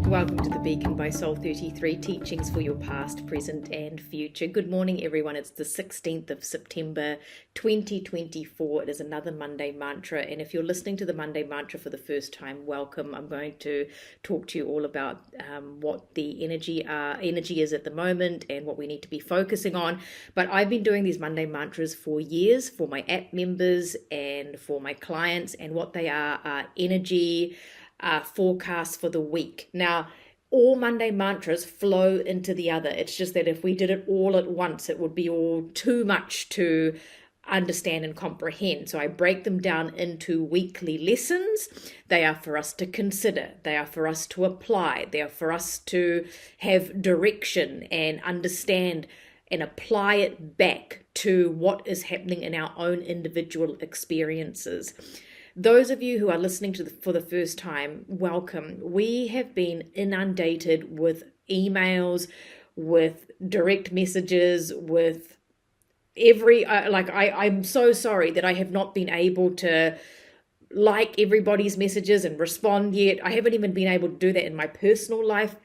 Welcome to the Beacon by Soul 33, teachings for your past, present and future. Good morning everyone, it's the 16th of September 2024. It is another Monday mantra, and if you're listening to the Monday mantra for the first time, welcome. I'm going to talk to you all about what the energy is at the moment and what we need to be focusing on. But I've been doing these Monday mantras for years for my app members and for my clients, and what they are energy forecasts for the week. Now, all Monday mantras flow into the other. It's just that if we did it all at once, it would be all too much to understand and comprehend. So I break them down into weekly lessons. They are for us to consider. They are for us to apply. They are for us to have direction and understand and apply it back to what is happening in our own individual experiences. Those of you who are listening for the first time, welcome. We have been inundated with emails, with direct messages, with I'm so sorry that I have not been able to like everybody's messages and respond yet. I haven't even been able to do that in my personal life.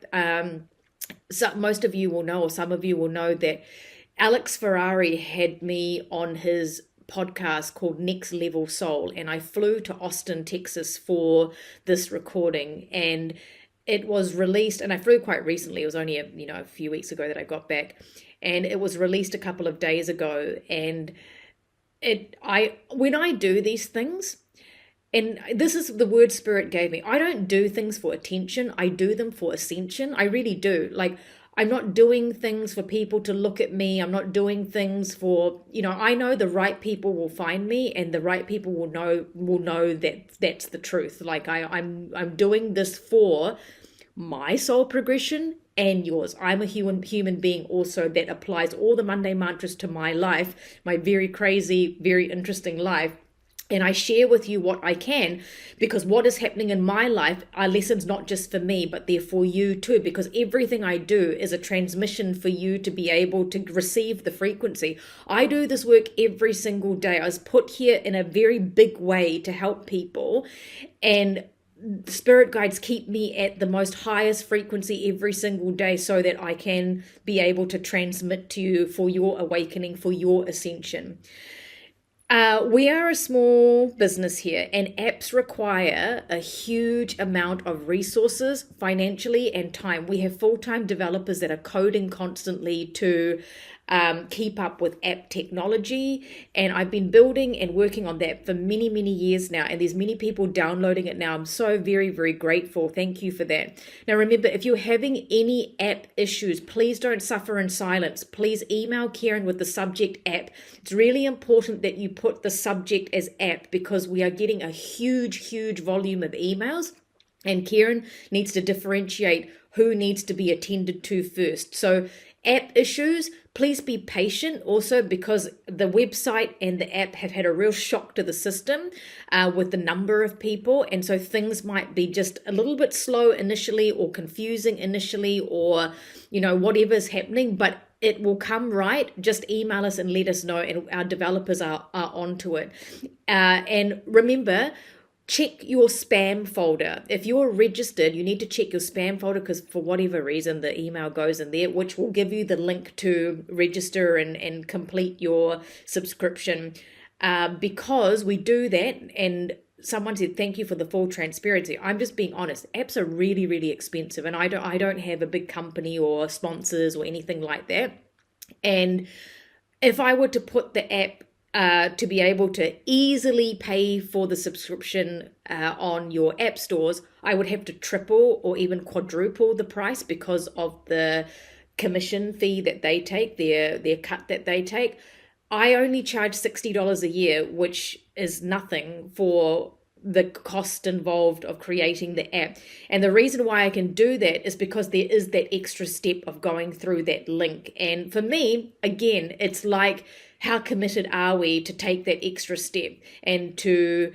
So most of you will know, or some of you will know, that Alex Ferrari had me on his podcast called Next Level Soul, and I flew to Austin, Texas for this recording, and it was released, and I flew quite recently. It was only a few weeks ago that I got back, and it was released a couple of days ago. And when I do these things, and this is the word Spirit gave me, I don't do things for attention, I do them for ascension. I really do. I'm not doing things for people to look at me. I'm not doing things for, I know the right people will find me, and the right people will know that that's the truth. I'm doing this for my soul progression and yours. I'm a human being also that applies all the Monday mantras to my life, my very crazy, very interesting life. And I share with you what I can, because what is happening in my life are lessons not just for me, but they're for you too, because everything I do is a transmission for you to be able to receive the frequency. I do this work every single day. I was put here in a very big way to help people, and spirit guides keep me at the most highest frequency every single day so that I can be able to transmit to you for your awakening, for your ascension. We are a small business here, and apps require a huge amount of resources, financially and time. We have full-time developers that are coding constantly to keep up with app technology, and I've been building and working on that for many, many years now, and there's many people downloading it now. I'm so very, very grateful. Thank you for that. Now remember, if you're having any app issues, please don't suffer in silence. Please email Karen with the subject app. It's really important that you put the subject as app, because we are getting a huge volume of emails, and Karen needs to differentiate who needs to be attended to first. So app issues, please be patient also, because the website and the app have had a real shock to the system with the number of people. And so things might be just a little bit slow initially, or confusing initially, or, whatever's happening, but it will come right. Just email us and let us know, and our developers are onto it. And remember, check your spam folder. If you're registered, you need to check your spam folder, because for whatever reason, the email goes in there, which will give you the link to register and complete your subscription. Because we do that, and someone said, thank you for the full transparency. I'm just being honest. Apps are really, really expensive, and I don't have a big company or sponsors or anything like that. And if I were to put the app to be able to easily pay for the subscription on your app stores, I would have to triple or even quadruple the price, because of the commission fee that they take, their cut that they take. I only charge $60 a year, which is nothing for the cost involved of creating the app. And the reason why I can do that is because there is that extra step of going through that link. And for me, again, it's like, how committed are we to take that extra step and to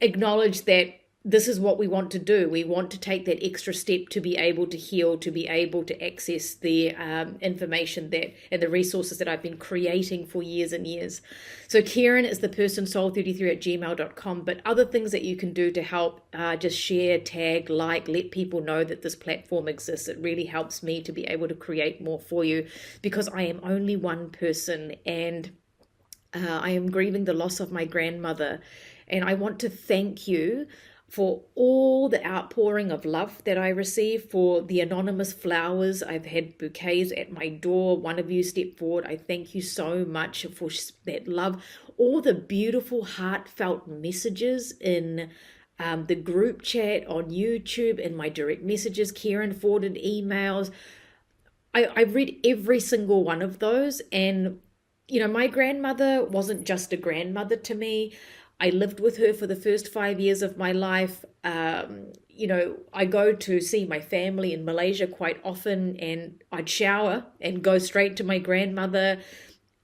acknowledge that this is what we want to do. We want to take that extra step to be able to heal, to be able to access the information that and the resources that I've been creating for years and years. So Kieran is the person soul33@gmail.com, but other things that you can do to help, just share, tag, like, let people know that this platform exists. It really helps me to be able to create more for you, because I am only one person, and I am grieving the loss of my grandmother. And I want to thank you for all the outpouring of love that I receive, for the anonymous flowers. I've had bouquets at my door. One of you stepped forward. I thank you so much for that love. All the beautiful, heartfelt messages in the group chat on YouTube, in my direct messages, Kieran forwarded emails. I've read every single one of those. And, my grandmother wasn't just a grandmother to me. I lived with her for the first 5 years of my life. I go to see my family in Malaysia quite often, and I'd shower and go straight to my grandmother.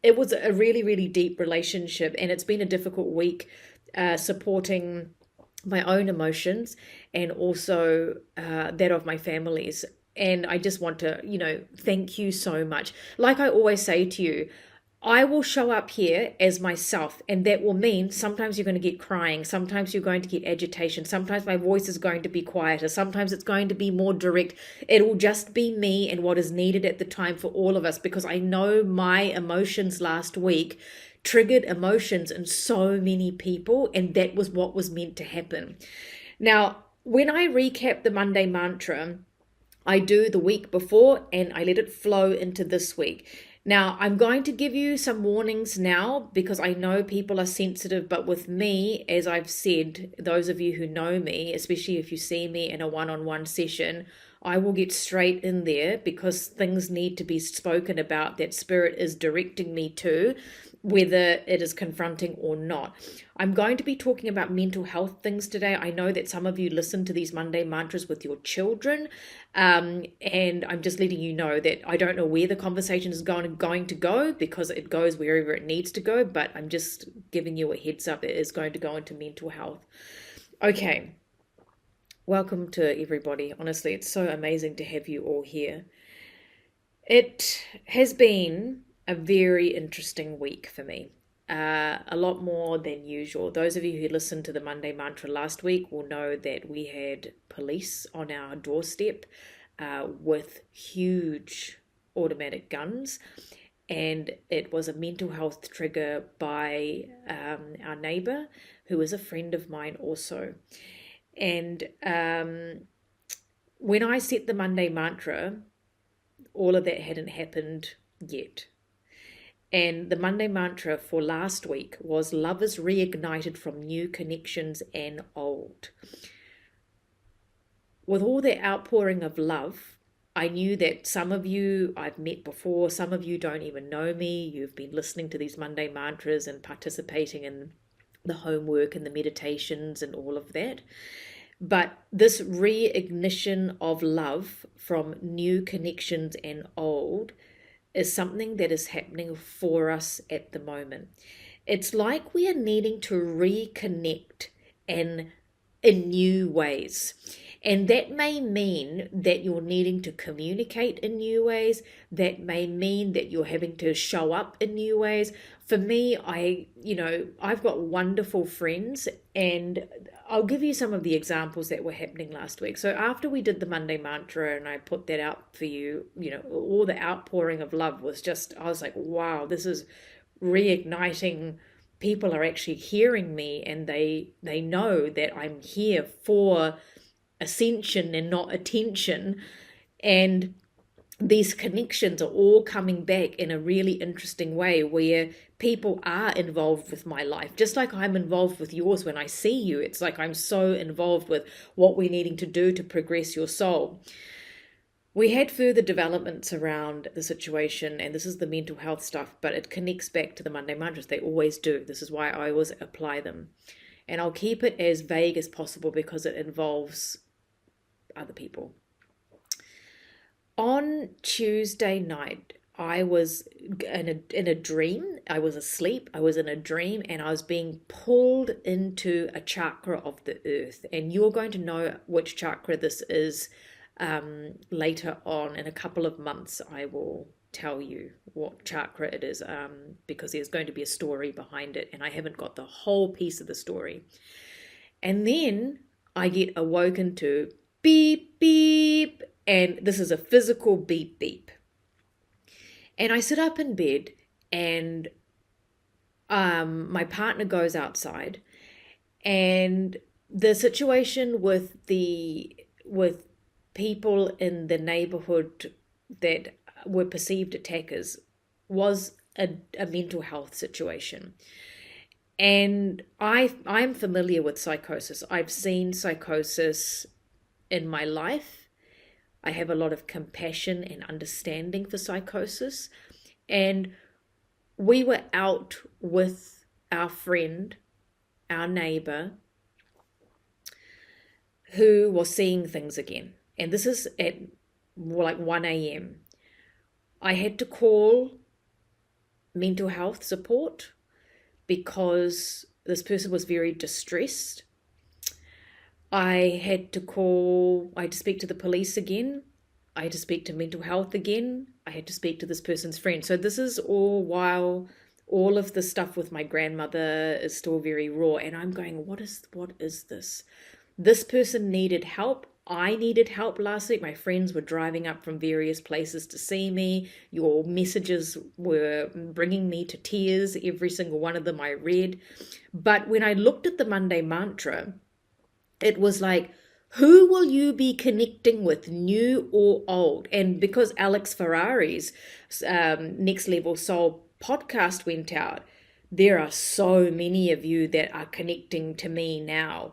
It was a really, really deep relationship, and it's been a difficult week supporting my own emotions and also that of my family's. And I just want to, thank you so much. Like I always say to you, I will show up here as myself, and that will mean sometimes you're going to get crying, sometimes you're going to get agitation, sometimes my voice is going to be quieter, sometimes it's going to be more direct. It will just be me and what is needed at the time for all of us, because I know my emotions last week triggered emotions in so many people, and that was what was meant to happen. Now, when I recap the Monday mantra, I do the week before and I let it flow into this week. Now, I'm going to give you some warnings now, because I know people are sensitive, but with me, as I've said, those of you who know me, especially if you see me in a one-on-one session, I will get straight in there, because things need to be spoken about that Spirit is directing me to, whether it is confronting or not. I'm going to be talking about mental health things today. I know that some of you listen to these Monday mantras with your children, and I'm just letting you know that I don't know where the conversation is going to go, because it goes wherever it needs to go, but I'm just giving you a heads up. It is going to go into mental health. Okay. Welcome to everybody. Honestly, it's so amazing to have you all here. It has been a very interesting week for me. A lot more than usual. Those of you who listened to the Monday mantra last week will know that we had police on our doorstep with huge automatic guns, and it was a mental health trigger by our neighbor, who is a friend of mine also. And when I set the Monday mantra, all of that hadn't happened yet. And the Monday mantra for last week was, love is reignited from new connections and old. With all the outpouring of love, I knew that some of you I've met before, some of you don't even know me. You've been listening to these Monday mantras and participating in the homework and the meditations and all of that. But this reignition of love from new connections and old is something that is happening for us at the moment. It's like we are needing to reconnect in new ways. And that may mean that you're needing to communicate in new ways. That may mean that you're having to show up in new ways. For me, I've got wonderful friends, and I'll give you some of the examples that were happening last week. So after we did the Monday mantra and I put that out for you, all the outpouring of love was just, I was like, wow, this is reigniting. People are actually hearing me, and they know that I'm here for ascension and not attention. And these connections are all coming back in a really interesting way, where people are involved with my life, just like I'm involved with yours. When I see you, it's like I'm so involved with what we're needing to do to progress your soul. We had further developments around the situation, and this is the mental health stuff, but it connects back to the Monday mantras. They always do. This is why I always apply them. And I'll keep it as vague as possible, because it involves other people. On Tuesday night, I was in a dream. I was asleep. I was in a dream, and I was being pulled into a chakra of the earth. And you're going to know which chakra this is later on. In a couple of months, I will tell you what chakra it is, because there's going to be a story behind it, and I haven't got the whole piece of the story. And then I get awoken to beep, beep, and this is a physical beep, beep. And I sit up in bed, and my partner goes outside, and the situation with people in the neighborhood that were perceived attackers was a mental health situation. And I'm familiar with psychosis. I've seen psychosis in my life. I have a lot of compassion and understanding for psychosis. And we were out with our friend, our neighbor, who was seeing things again. And this is at like 1 a.m. I had to call mental health support because this person was very distressed. I had to speak to the police again. I had to speak to mental health again. I had to speak to this person's friend. So this is all while all of the stuff with my grandmother is still very raw. And I'm going, what is this? This person needed help. I needed help last week. My friends were driving up from various places to see me. Your messages were bringing me to tears. Every single one of them I read. But when I looked at the Monday mantra, it was like, who will you be connecting with, new or old? And because Alex Ferrari's Next Level Soul podcast went out, there are so many of you that are connecting to me now.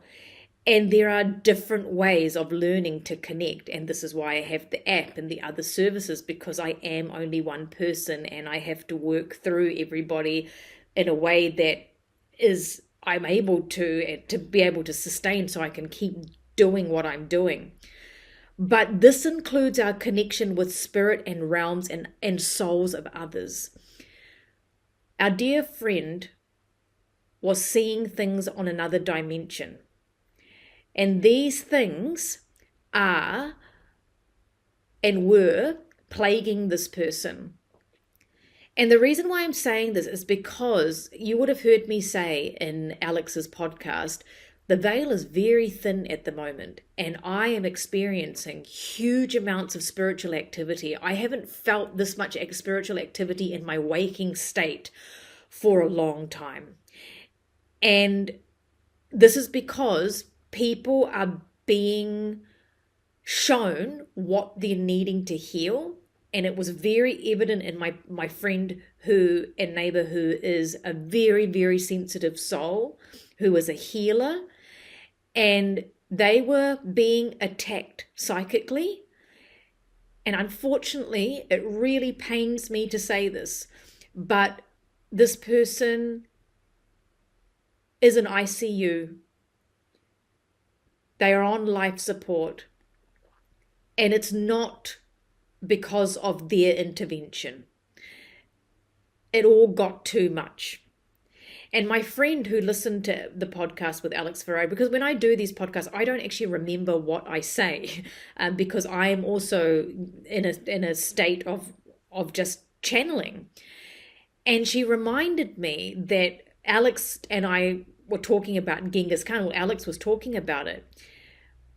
And there are different ways of learning to connect. And this is why I have the app and the other services, because I am only one person and I have to work through everybody in a way that I'm able to be able to sustain so I can keep doing what I'm doing. But this includes our connection with spirit and realms and souls of others. Our dear friend was seeing things on another dimension. And these things are and were plaguing this person. And the reason why I'm saying this is because you would have heard me say in Alex's podcast, the veil is very thin at the moment, and I am experiencing huge amounts of spiritual activity. I haven't felt this much spiritual activity in my waking state for a long time. And this is because people are being shown what they're needing to heal. And it was very evident in my friend and neighbor who is a very, very sensitive soul, who is a healer. And they were being attacked psychically. And unfortunately, it really pains me to say this, but this person is in ICU. They are on life support. And it's not because of their intervention. It all got too much. And my friend who listened to the podcast with Alex Ferrari, because when I do these podcasts, I don't actually remember what I say, because I am also in a state of just channeling. And she reminded me that Alex and I were talking about Genghis Khan. Well, Alex was talking about it.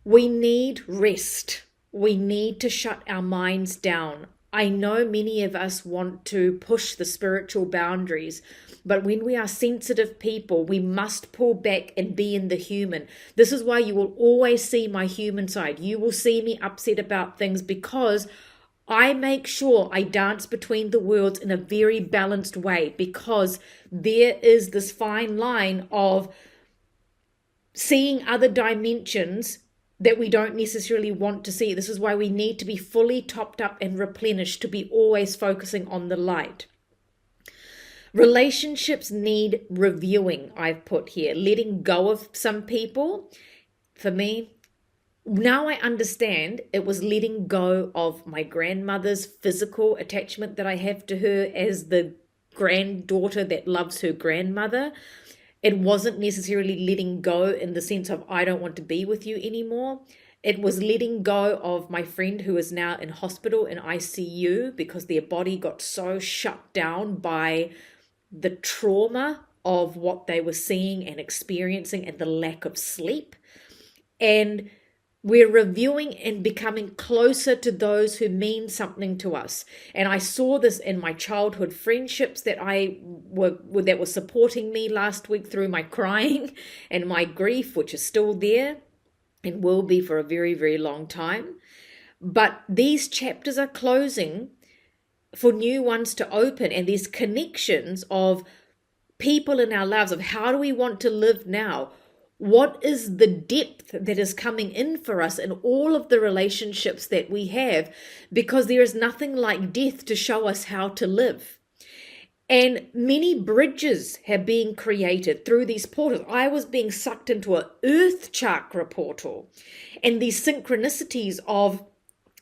We need rest. We need to shut our minds down. I know many of us want to push the spiritual boundaries, but when we are sensitive people, we must pull back and be in the human. This is why you will always see my human side. You will see me upset about things because I make sure I dance between the worlds in a very balanced way, because there is this fine line of seeing other dimensions that we don't necessarily want to see. This is why we need to be fully topped up and replenished, to be always focusing on the light. Relationships need reviewing, I've put here. Letting go of some people, for me, Now I understand it was letting go of my grandmother's physical attachment that I have to her as the granddaughter that loves her grandmother. It wasn't necessarily letting go in the sense of I don't want to be with you anymore. It was letting go of my friend who is now in hospital in ICU because their body got so shut down by the trauma of what they were seeing and experiencing and the lack of sleep. And we're reviewing and becoming closer to those who mean something to us. And I saw this in my childhood friendships that were supporting me last week through my crying and my grief, which is still there and will be for a very, very long time. But these chapters are closing for new ones to open, and these connections of people in our lives of how do we want to live now? What is the depth that is coming in for us in all of the relationships that we have? Because there is nothing like death to show us how to live. And many bridges have been created through these portals. I was being sucked into an earth chakra portal, and these synchronicities of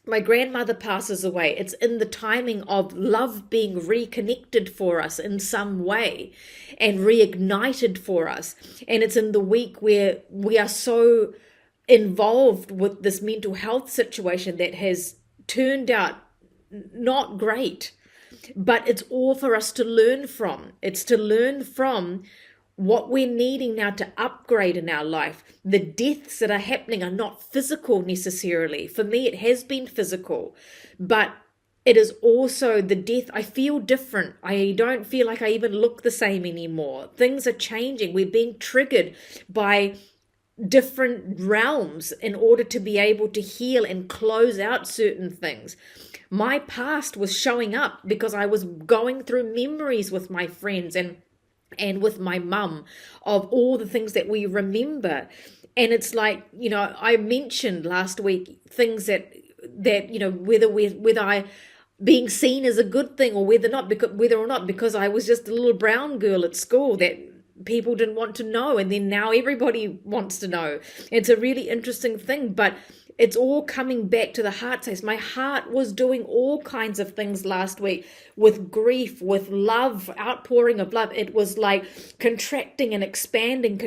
my grandmother passes away. It's in the timing of love being reconnected for us in some way and reignited for us. And it's in the week where we are so involved with this mental health situation that has turned out not great, but it's all for us to learn from. It's to learn from what we're needing now to upgrade in our life. The deaths that are happening are not physical necessarily. For me, it has been physical, but it is also the death. I feel different. I don't feel like I even look the same anymore. Things are changing. We're being triggered by different realms in order to be able to heal and close out certain things. My past was showing up because I was going through memories with my friends and with my mum of all the things that we remember. And it's like, I mentioned last week things that whether I being seen as a good thing or whether or not because I was just a little brown girl at school that people didn't want to know, and then now everybody wants to know. It's a really interesting thing, but it's all coming back to the heart space. My heart was doing all kinds of things last week with grief, with love, outpouring of love. It was like contracting and expanding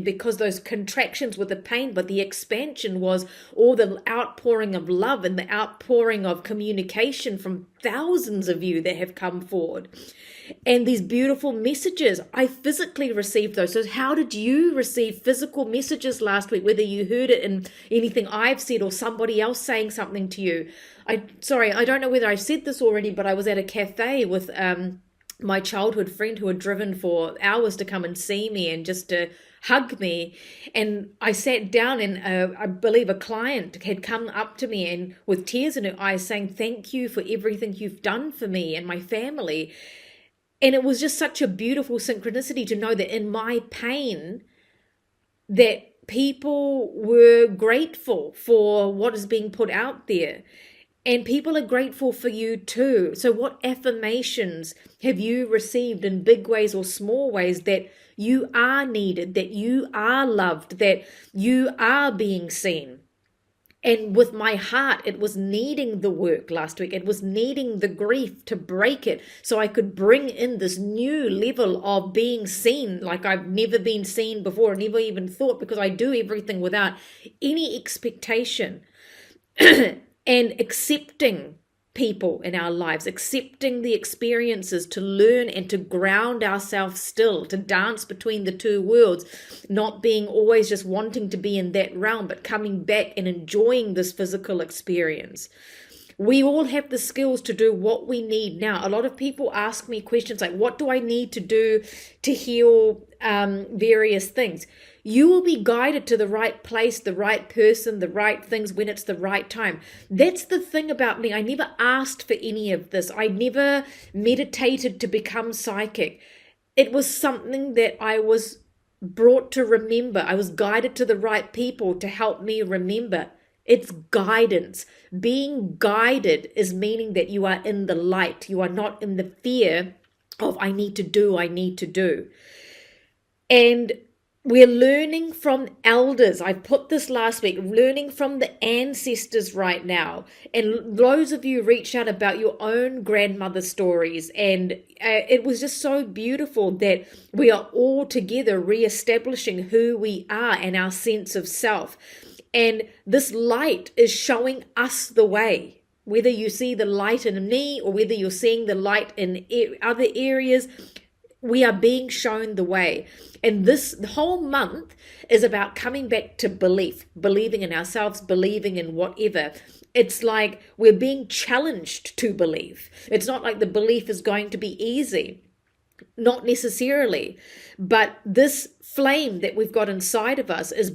because those contractions were the pain, but the expansion was all the outpouring of love and the outpouring of communication from thousands of you that have come forward. And these beautiful messages, I physically received those. So how did you receive physical messages last week, whether you heard it in anything I've said or somebody else saying something to you? I don't know whether I've said this already, but I was at a cafe with my childhood friend who had driven for hours to come and see me and just to hug me. And I sat down and I believe a client had come up to me and with tears in her eyes saying, "Thank you for everything you've done for me and my family." And it was just such a beautiful synchronicity to know that in my pain, that people were grateful for what is being put out there. And people are grateful for you too. So what affirmations have you received in big ways or small ways that you are needed, that you are loved, that you are being seen? And with my heart, it was needing the work last week. It was needing the grief to break it so I could bring in this new level of being seen like I've never been seen before, never even thought, because I do everything without any expectation. And accepting people in our lives, accepting the experiences to learn and to ground ourselves still, to dance between the two worlds, not being always just wanting to be in that realm, but coming back and enjoying this physical experience. We all have the skills to do what we need now. A lot of people ask me questions like, what do I need to do to heal various things? You will be guided to the right place, the right person, the right things when it's the right time. That's the thing about me. I never asked for any of this. I never meditated to become psychic. It was something that I was brought to remember. I was guided to the right people to help me remember. It's guidance. Being guided is meaning that you are in the light. You are not in the fear of I need to do. And we're learning from elders. I put this last week, learning from the ancestors right now. And those of you reached out about your own grandmother stories. And it was just so beautiful that we are all together reestablishing who we are and our sense of self. And this light is showing us the way. Whether you see the light in me or whether you're seeing the light in other areas, we are being shown the way. And this whole month is about coming back to belief, believing in ourselves, believing in whatever. It's like we're being challenged to believe. It's not like the belief is going to be easy. Not necessarily. But this flame that we've got inside of us is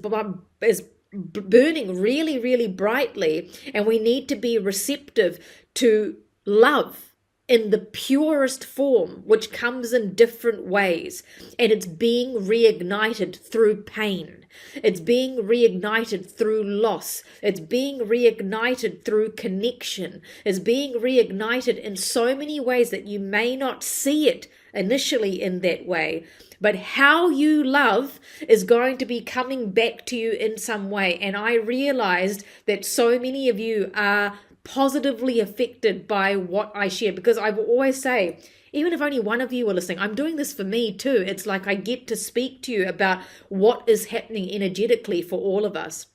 burning really, really brightly. And we need to be receptive to love in the purest form, which comes in different ways. And it's being reignited through pain. It's being reignited through loss. It's being reignited through connection. It's being reignited in so many ways that you may not see it initially in that way. But how you love is going to be coming back to you in some way. And I realized that so many of you are positively affected by what I share, because I will always say, even if only one of you are listening, I'm doing this for me too. It's like I get to speak to you about what is happening energetically for all of us.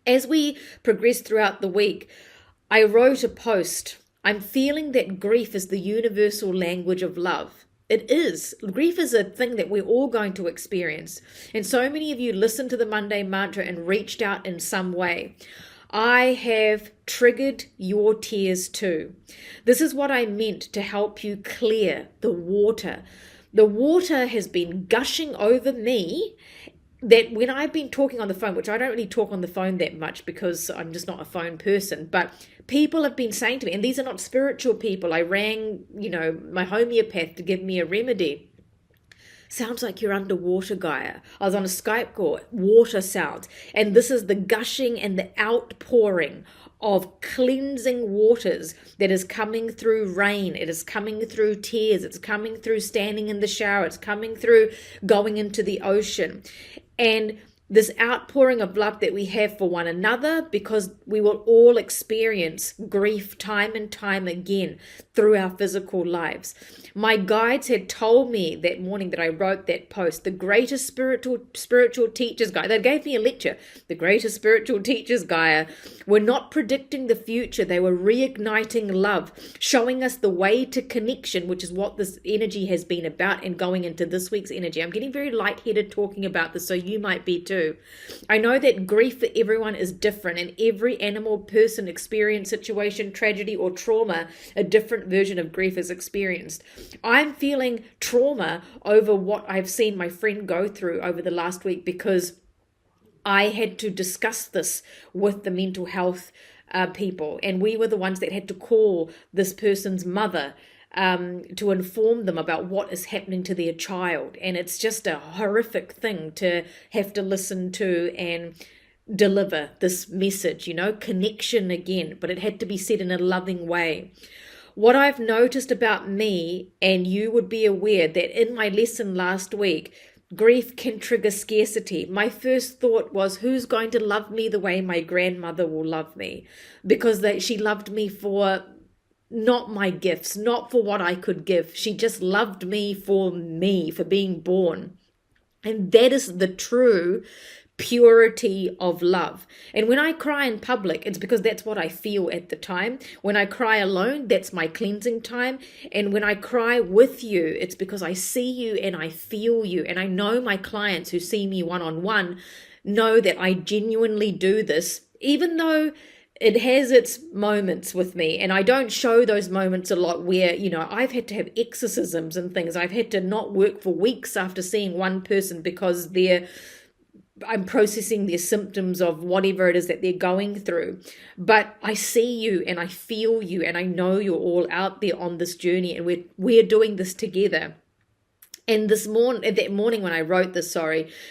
As we progress throughout the week, I wrote a post. I'm feeling that grief is the universal language of love. It is. Grief is a thing that we're all going to experience. And so many of you listened to the Monday mantra and reached out in some way. I have triggered your tears too. This is what I meant to help you clear the water. The water has been gushing over me, that when I've been talking on the phone, which I don't really talk on the phone that much because I'm just not a phone person, but people have been saying to me, and these are not spiritual people. I rang, my homeopath to give me a remedy. Sounds like you're underwater, Gaia. I was on a Skype call, water sounds. And this is the gushing and the outpouring of cleansing waters that is coming through rain. It is coming through tears. It's coming through standing in the shower. It's coming through going into the ocean. And this outpouring of love that we have for one another, because we will all experience grief time and time again through our physical lives. My guides had told me that morning that I wrote that post, the greatest spiritual teachers, Gaia, they gave me a lecture, the greatest spiritual teachers, Gaia, were not predicting the future. They were reigniting love, showing us the way to connection, which is what this energy has been about, and going into this week's energy. I'm getting very lightheaded talking about this, so you might be too. I know that grief for everyone is different, and every animal, person, experience, situation, tragedy, or trauma, a different version of grief is experienced. I'm feeling trauma over what I've seen my friend go through over the last week, because I had to discuss this with the mental health people, and we were the ones that had to call this person's mother to inform them about what is happening to their child. And it's just a horrific thing to have to listen to and deliver this message, connection again, but it had to be said in a loving way. What I've noticed about me, and you would be aware that in my lesson last week, grief can trigger scarcity. My first thought was, who's going to love me the way my grandmother will love me? Because she loved me for not my gifts, not for what I could give. She just loved me, for being born. And that is the true purity of love. And when I cry in public, it's because that's what I feel at the time. When I cry alone, that's my cleansing time. And when I cry with you, it's because I see you and I feel you. And I know my clients who see me one-on-one know that I genuinely do this, even though it has its moments with me, and I don't show those moments a lot where, I've had to have exorcisms and things. I've had to not work for weeks after seeing one person because I'm processing their symptoms of whatever it is that they're going through. But I see you and I feel you, and I know you're all out there on this journey, and we're doing this together. And that morning when I wrote this,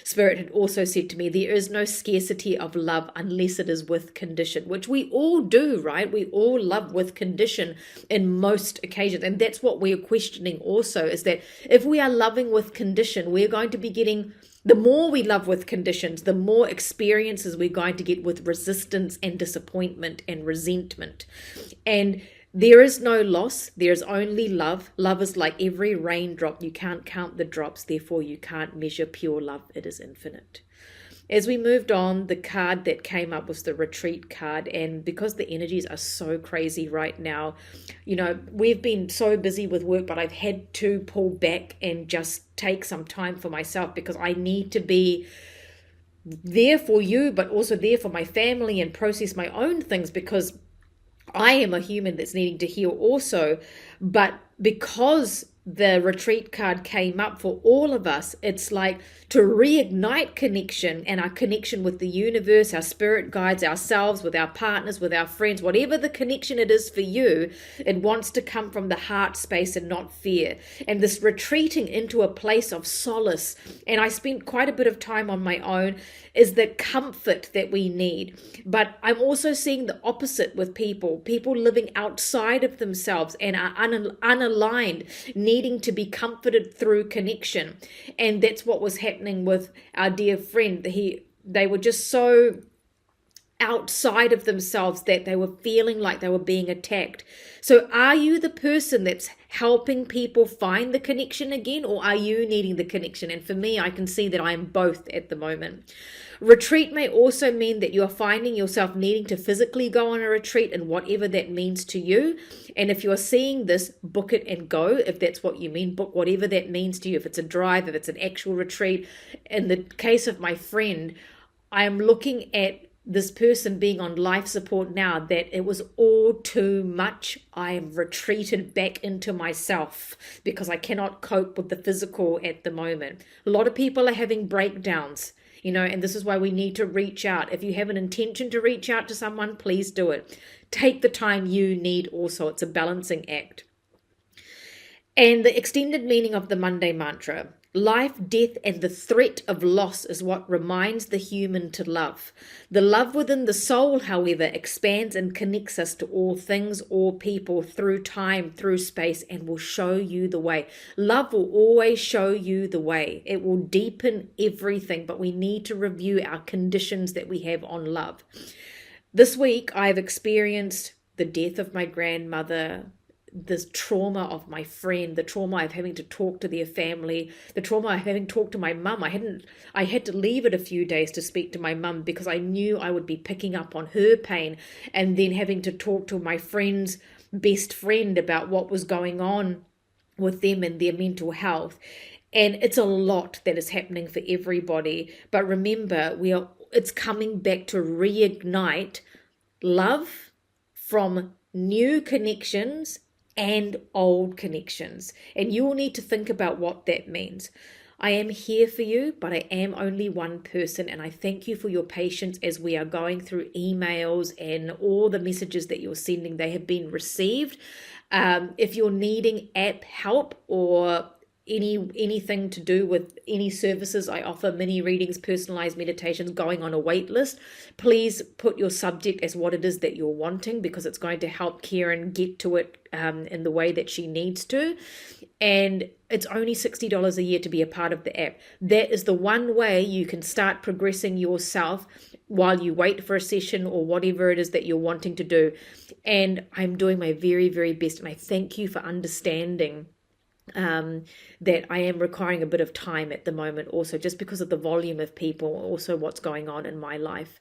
Spirit had also said to me, there is no scarcity of love unless it is with condition, which we all do, right? We all love with condition in most occasions. And that's what we're questioning also, is that if we are loving with condition, we're going to be getting The more we love with conditions, the more experiences we're going to get with resistance and disappointment and resentment. And there is no loss, there's only love. Love is like every raindrop. You can't count the drops, therefore you can't measure pure love. It is infinite. As we moved on, the card that came up was the retreat card. And because the energies are so crazy right now, we've been so busy with work, but I've had to pull back and just take some time for myself, because I need to be there for you, but also there for my family and process my own things, because I am a human that's needing to heal also. But because the retreat card came up for all of us, it's like to reignite connection, and our connection with the universe, our spirit guides, ourselves, with our partners, with our friends, whatever the connection it is for you, it wants to come from the heart space and not fear. And this retreating into a place of solace, and I spent quite a bit of time on my own, is the comfort that we need. But I'm also seeing the opposite with people living outside of themselves and are unaligned, needing to be comforted through connection. And that's what was happening with our dear friend. They were just so outside of themselves that they were feeling like they were being attacked. So are you the person that's helping people find the connection again, or are you needing the connection? And for me, I can see that I am both at the moment. Retreat may also mean that you're finding yourself needing to physically go on a retreat, and whatever that means to you. And if you're seeing this, book it and go. If that's what you mean, book whatever that means to you. If it's a drive, if it's an actual retreat. In the case of my friend, I am looking at this person being on life support now, that it was all too much. I am retreated back into myself because I cannot cope with the physical at the moment. A lot of people are having breakdowns, and this is why we need to reach out. If you have an intention to reach out to someone, please do it. Take the time you need also. It's a balancing act. And the extended meaning of the Monday mantra: life, death, and the threat of loss is what reminds the human to love. The love within the soul, however, expands and connects us to all things, all people, through time, through space, and will show you the way. Love will always show you the way. It will deepen everything, but we need to review our conditions that we have on love. This week, I've experienced the death of my grandmother, the trauma of my friend, the trauma of having to talk to their family, the trauma of having talked to my mum. I had to leave it a few days to speak to my mum because I knew I would be picking up on her pain, and then having to talk to my friend's best friend about what was going on with them and their mental health. And it's a lot that is happening for everybody. But remember, it's coming back to reignite love from new connections and old connections. And you will need to think about what that means. I am here for you, but I am only one person, and I thank you for your patience as we are going through emails and all the messages that you're sending. They have been received. If you're needing app help or anything to do with any services I offer, mini readings, personalized meditations, going on a wait list, please put your subject as what it is that you're wanting, because it's going to help Karen get to it in the way that she needs to. And it's only $60 a year to be a part of the app. That is the one way you can start progressing yourself while you wait for a session or whatever it is that you're wanting to do. And I'm doing my very, very best, and I thank you for understanding that I am requiring a bit of time at the moment, also just because of the volume of people, also what's going on in my life.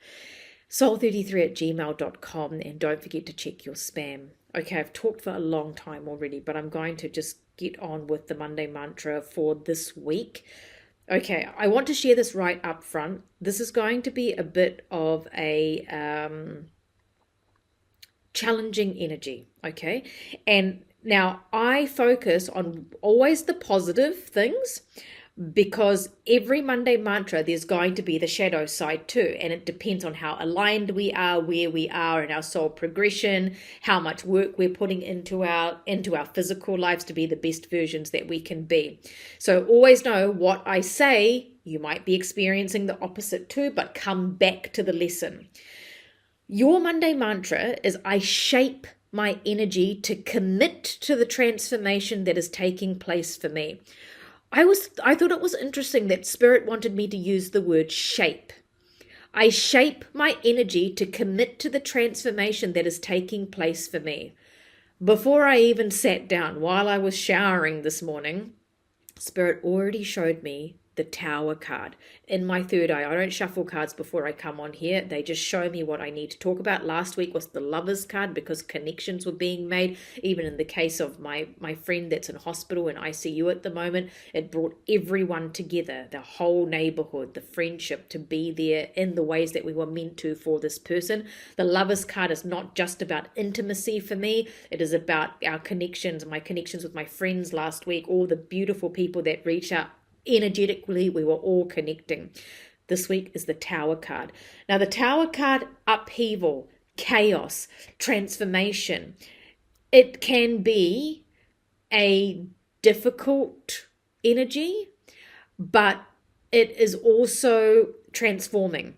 soul33@gmail.com, and don't forget to check your spam. Okay, I've talked for a long time already, but I'm going to just get on with the Monday mantra for this week. Okay, I want to share this right up front. This is going to be a bit of a challenging energy, okay? And now, I focus on always the positive things, because every Monday mantra, there's going to be the shadow side too. And it depends on how aligned we are, where we are in our soul progression, how much work we're putting into our physical lives to be the best versions that we can be. So always know what I say, you might be experiencing the opposite too, but come back to the lesson. Your Monday mantra is: I shape my energy to commit to the transformation that is taking place for me. I thought it was interesting that Spirit wanted me to use the word shape. I shape my energy to commit to the transformation that is taking place for me. Before I even sat down, while I was showering this morning, Spirit already showed me the Tower card in my third eye. I don't shuffle cards before I come on here. They just show me what I need to talk about. Last week was the Lovers card because connections were being made. Even in the case of my friend that's in hospital in ICU at the moment, it brought everyone together, the whole neighborhood, the friendship, to be there in the ways that we were meant to for this person. The Lovers card is not just about intimacy for me. It is about our connections, my connections with my friends last week, all the beautiful people that reach out. Energetically, we were all connecting. This week is the Tower card. Now, the Tower card, upheaval, chaos, transformation. It can be a difficult energy, but it is also transforming.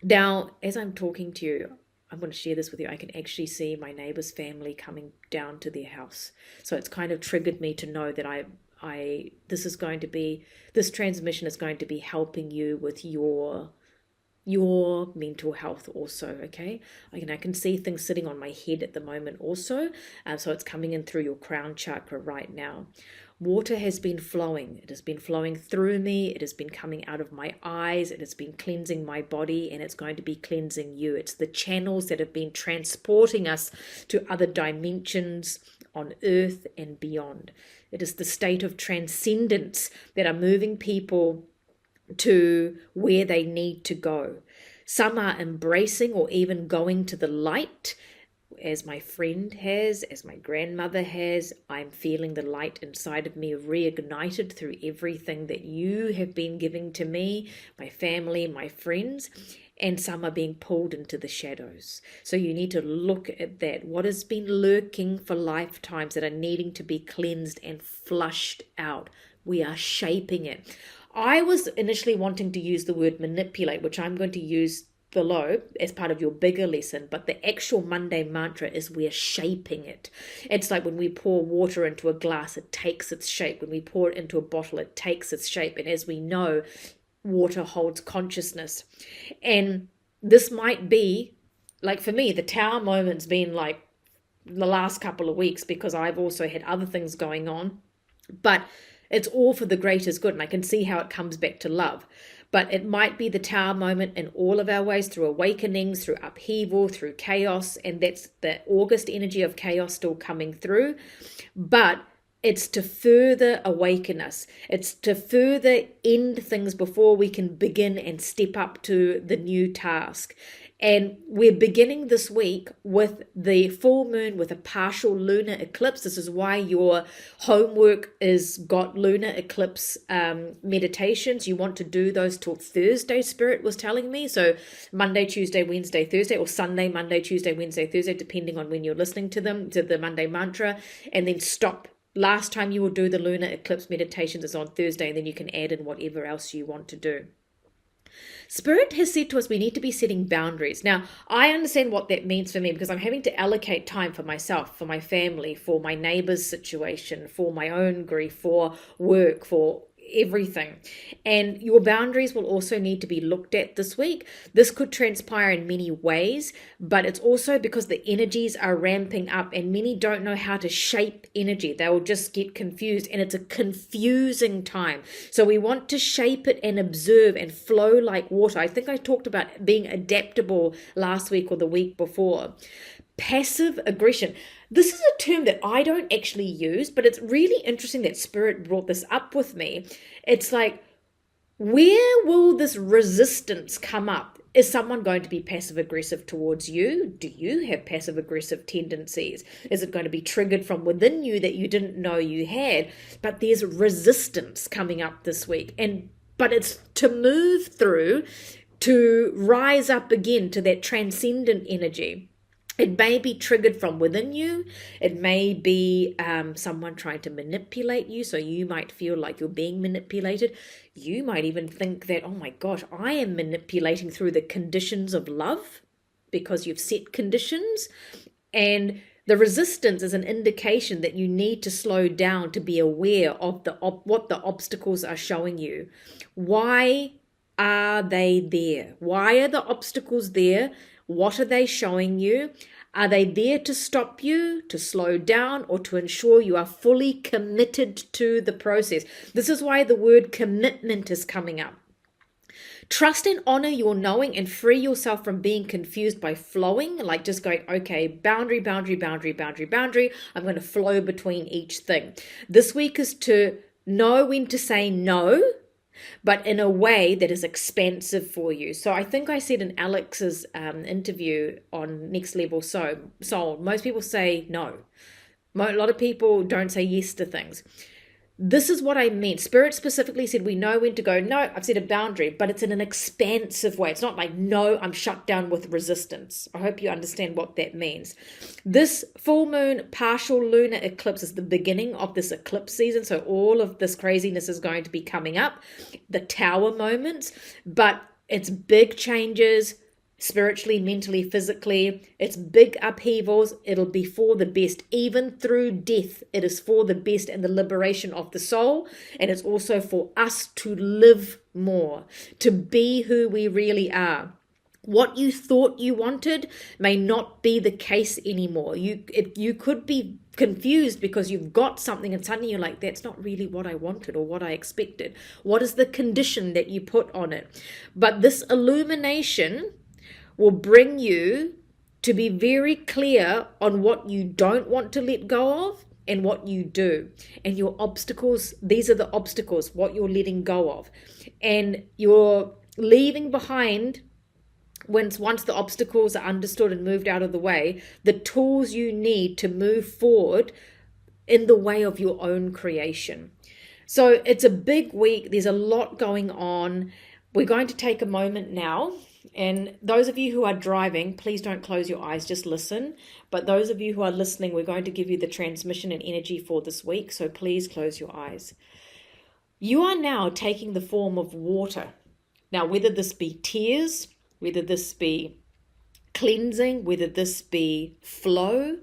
Now, as I'm talking to you, I'm going to share this with you. I can actually see my neighbor's family coming down to their house. So it's kind of triggered me to know that this transmission is going to be helping you with your mental health also. Okay, I can see things sitting on my head at the moment also, so it's coming in through your crown chakra right now. Water has been flowing. It has been flowing through me. It has been coming out of my eyes. It has been cleansing my body, and it's going to be cleansing you. It's the channels that have been transporting us to other dimensions on earth and beyond. It is the state of transcendence that are moving people to where they need to go. Some are embracing or even going to the light, as my friend has, as my grandmother has. I'm feeling the light inside of me reignited through everything that you have been giving to me, my family, my friends. And some are being pulled into the shadows. So you need to look at that. What has been lurking for lifetimes that are needing to be cleansed and flushed out. We are shaping it. I was initially wanting to use the word manipulate, which I'm going to use below as part of your bigger lesson, but the actual Monday mantra is we're shaping it. It's like when we pour water into a glass, it takes its shape. When we pour it into a bottle, it takes its shape. And as we know, water holds consciousness. And this might be, like for me, the Tower moment's been like the last couple of weeks because I've also had other things going on, but it's all for the greatest good, and I can see how it comes back to love. But it might be the Tower moment in all of our ways, through awakenings, through upheaval, through chaos, and that's the August energy of chaos still coming through. But it's to further awaken us. It's to further end things before we can begin and step up to the new task. And we're beginning this week with the full moon with a partial lunar eclipse. This is why your homework is got lunar eclipse meditations. You want to do those till Thursday, Spirit was telling me. So Monday, Tuesday, Wednesday, Thursday, or Sunday, Monday, Tuesday, Wednesday, Thursday, depending on when you're listening to them, to the Monday mantra, and then stop. Last time you will do the lunar eclipse meditations is on Thursday, and then you can add in whatever else you want to do. Spirit has said to us we need to be setting boundaries. Now, I understand what that means for me because I'm having to allocate time for myself, for my family, for my neighbor's situation, for my own grief, for work, for everything. And your boundaries will also need to be looked at this week. This could transpire in many ways, but it's also because the energies are ramping up and many don't know how to shape energy. They will just get confused, and it's a confusing time. So we want to shape it and observe and flow like water. I think I talked about being adaptable last week or the week before. Passive aggression. This is a term that I don't actually use, but it's really interesting that Spirit brought this up with me. It's like, where will this resistance come up? Is someone going to be passive aggressive towards you? Do you have passive aggressive tendencies? Is it going to be triggered from within you that you didn't know you had? But there's resistance coming up this week. But it's to move through, to rise up again to that transcendent energy. It may be triggered from within you. It may be someone trying to manipulate you, so you might feel like you're being manipulated. You might even think that, oh my gosh, I am manipulating through the conditions of love because you've set conditions. And The resistance is an indication that you need to slow down to be aware of what the obstacles are showing you. Why are they there? Why are the obstacles there? What are they showing you? Are they there to stop you, to slow down, or to ensure you are fully committed to the process? This is why the word commitment is coming up. Trust and honor your knowing and free yourself from being confused by flowing, like just going, okay, boundary, boundary, boundary, boundary, boundary. I'm going to flow between each thing. This week is to know when to say no, but in a way that is expansive for you. So I think I said in Alex's interview on Next Level Soul, most people say no. A lot of people don't say yes to things. This is what I meant. Spirit specifically said we know when to go, no, I've set a boundary, but it's in an expansive way. It's not like, no, I'm shut down with resistance. I hope you understand what that means. This full moon partial lunar eclipse is the beginning of this eclipse season. So all of this craziness is going to be coming up, the tower moments, but it's big changes, spiritually, mentally, physically. It's big upheavals. It'll be for the best. Even through death, it is for the best and the liberation of the soul. And it's also for us to live more, to be who we really are. What you thought you wanted may not be the case anymore. You could be confused because you've got something and suddenly you're like, that's not really what I wanted or what I expected. What is the condition that you put on it? But this illumination will bring you to be very clear on what you don't want to let go of and what you do. And your obstacles, these are the obstacles, what you're letting go of. And you're leaving behind, once the obstacles are understood and moved out of the way, the tools you need to move forward in the way of your own creation. So it's a big week. There's a lot going on. We're going to take a moment now. And those of you who are driving, please don't close your eyes, just listen. But those of you who are listening, we're going to give you the transmission and energy for this week. So please close your eyes. You are now taking the form of water. Now, whether this be tears, whether this be cleansing, whether this be flow,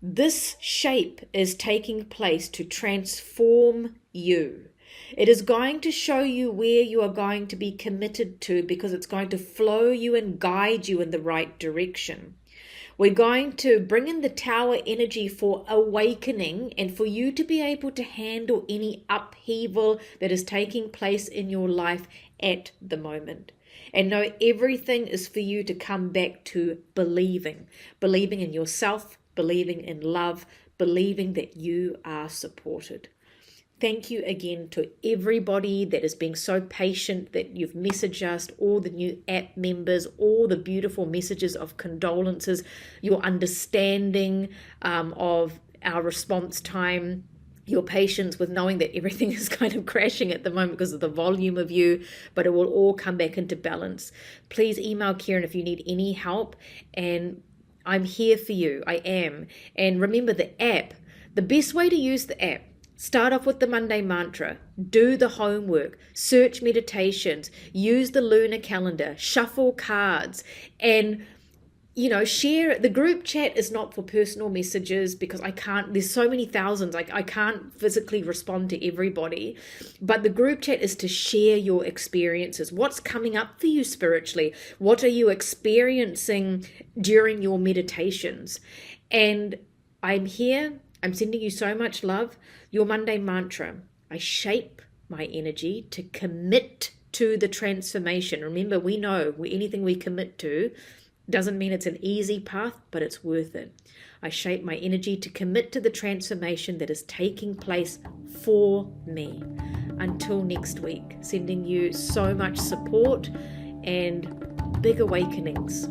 this shape is taking place to transform you. It is going to show you where you are going to be committed to, because it's going to flow you and guide you in the right direction. We're going to bring in the tower energy for awakening and for you to be able to handle any upheaval that is taking place in your life at the moment. And know everything is for you to come back to believing in yourself, believing in love, believing that you are supported. Thank you again to everybody that is being so patient, that you've messaged us, all the new app members, all the beautiful messages of condolences, your understanding of our response time, your patience with knowing that everything is kind of crashing at the moment because of the volume of you, but it will all come back into balance. Please email Kieran if you need any help, and I'm here for you. I am. And remember the app, the best way to use the app, start off with the Monday mantra, do the homework, search meditations, use the lunar calendar, shuffle cards, and share. The group chat is not for personal messages because there's so many thousands, I can't physically respond to everybody, but the group chat is to share your experiences. What's coming up for you spiritually? What are you experiencing during your meditations? And I'm here. I'm sending you so much love. Your Monday mantra, I shape my energy to commit to the transformation. Remember, we know anything we commit to doesn't mean it's an easy path, but it's worth it. I shape my energy to commit to the transformation that is taking place for me. Until next week, sending you so much support and big awakenings.